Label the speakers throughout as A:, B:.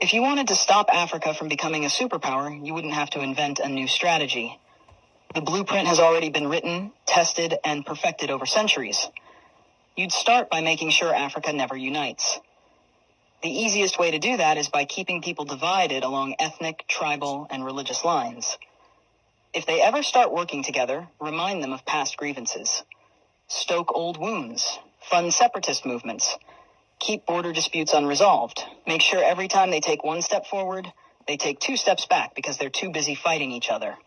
A: If you wanted to stop Africa from becoming a superpower, you wouldn't have to invent a new strategy. The blueprint has already been written, tested, and perfected over centuries. You'd start by making sure Africa never unites. The easiest way to do that is by keeping people divided along ethnic, tribal, and religious lines. If they ever start working together, remind them of past grievances. Stoke old wounds. Fund separatist movements. Keep border disputes unresolved. Make sure every time they take one step forward, they take 2 steps back because they're too busy fighting each other.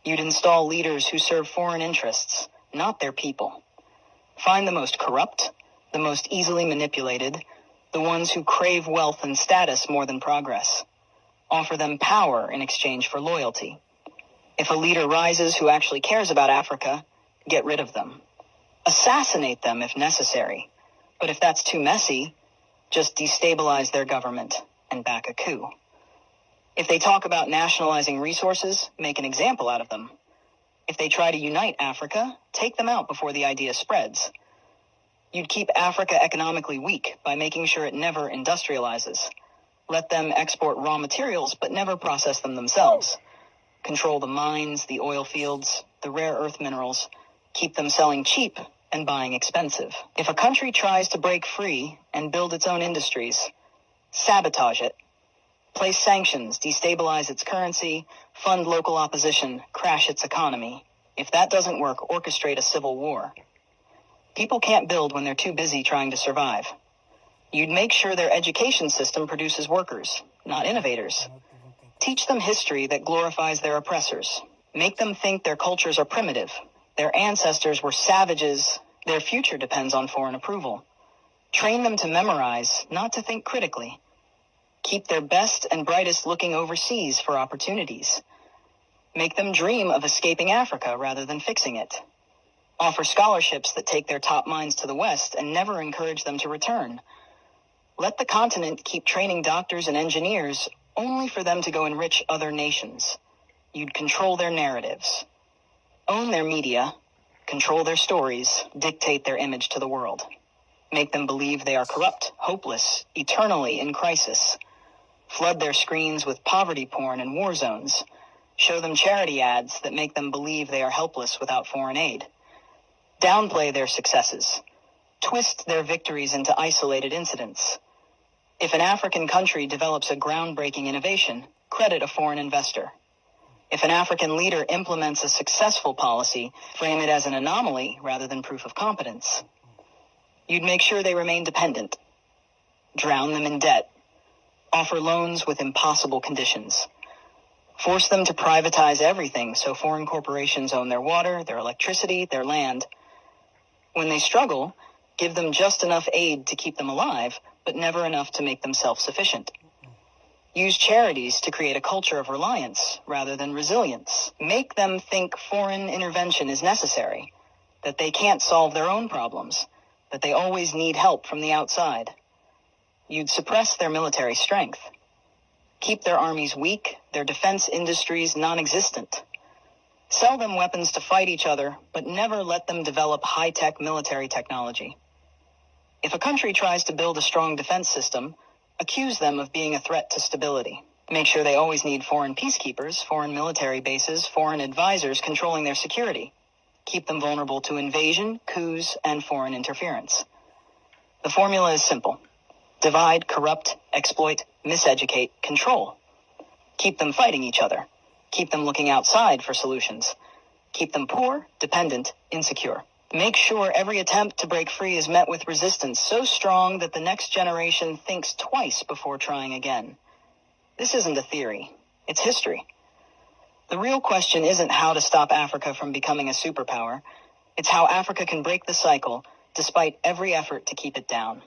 A: You'd install leaders who serve foreign interests, not their people. Find the most corrupt, the most easily manipulated, the ones who crave wealth and status more than progress. Offer them power in exchange for loyalty. If a leader rises who actually cares about Africa, get rid of them. Assassinate them if necessary. But if that's too messy, just destabilize their government and back a coup. If they talk about nationalizing resources, make an example out of them. If they try to unite Africa, take them out before the idea spreads. You'd keep Africa economically weak by making sure it never industrializes. Let them export raw materials, but never process them themselves. Control the mines, the oil fields, the rare earth minerals. Keep them selling cheap and buying expensive. If a country tries to break free and build its own industries, sabotage it. Place sanctions, destabilize its currency, fund local opposition, crash its economy. If that doesn't work, orchestrate a civil war. People can't build when they're too busy trying to survive. You'd make sure their education system produces workers, not innovators. Teach them history that glorifies their oppressors. Make them think their cultures are primitive. Their ancestors were savages. Their future depends on foreign approval. Train them to memorize, not to think critically. Keep their best and brightest looking overseas for opportunities. Make them dream of escaping Africa rather than fixing it. Offer scholarships that take their top minds to the West and never encourage them to return. Let the continent keep training doctors and engineers only for them to go enrich other nations. You'd control their narratives. Own their media, control their stories, dictate their image to the world. Make them believe they are corrupt, hopeless, eternally in crisis. Flood their screens with poverty porn and war zones. Show them charity ads that make them believe they are helpless without foreign aid. Downplay their successes. Twist their victories into isolated incidents. If an African country develops a groundbreaking innovation, credit a foreign investor. If an African leader implements a successful policy, frame it as an anomaly rather than proof of competence. You'd make sure they remain dependent. Drown them in debt. Offer loans with impossible conditions. Force them to privatize everything so foreign corporations own their water, their electricity, their land. When they struggle, give them just enough aid to keep them alive, but never enough to make them self-sufficient. Use charities to create a culture of reliance rather than resilience. Make them think foreign intervention is necessary, that they can't solve their own problems, that they always need help from the outside. You'd suppress their military strength. Keep their armies weak, their defense industries non-existent. Sell them weapons to fight each other, but never let them develop high-tech military technology. If a country tries to build a strong defense system, accuse them of being a threat to stability. Make sure they always need foreign peacekeepers, foreign military bases, foreign advisors controlling their security. Keep them vulnerable to invasion, coups, and foreign interference. The formula is simple. Divide, corrupt, exploit, miseducate, control. Keep them fighting each other. Keep them looking outside for solutions. Keep them poor, dependent, insecure. Make sure every attempt to break free is met with resistance so strong that the next generation thinks twice before trying again. This isn't a theory. It's history. The real question isn't how to stop Africa from becoming a superpower. It's how Africa can break the cycle despite every effort to keep it down.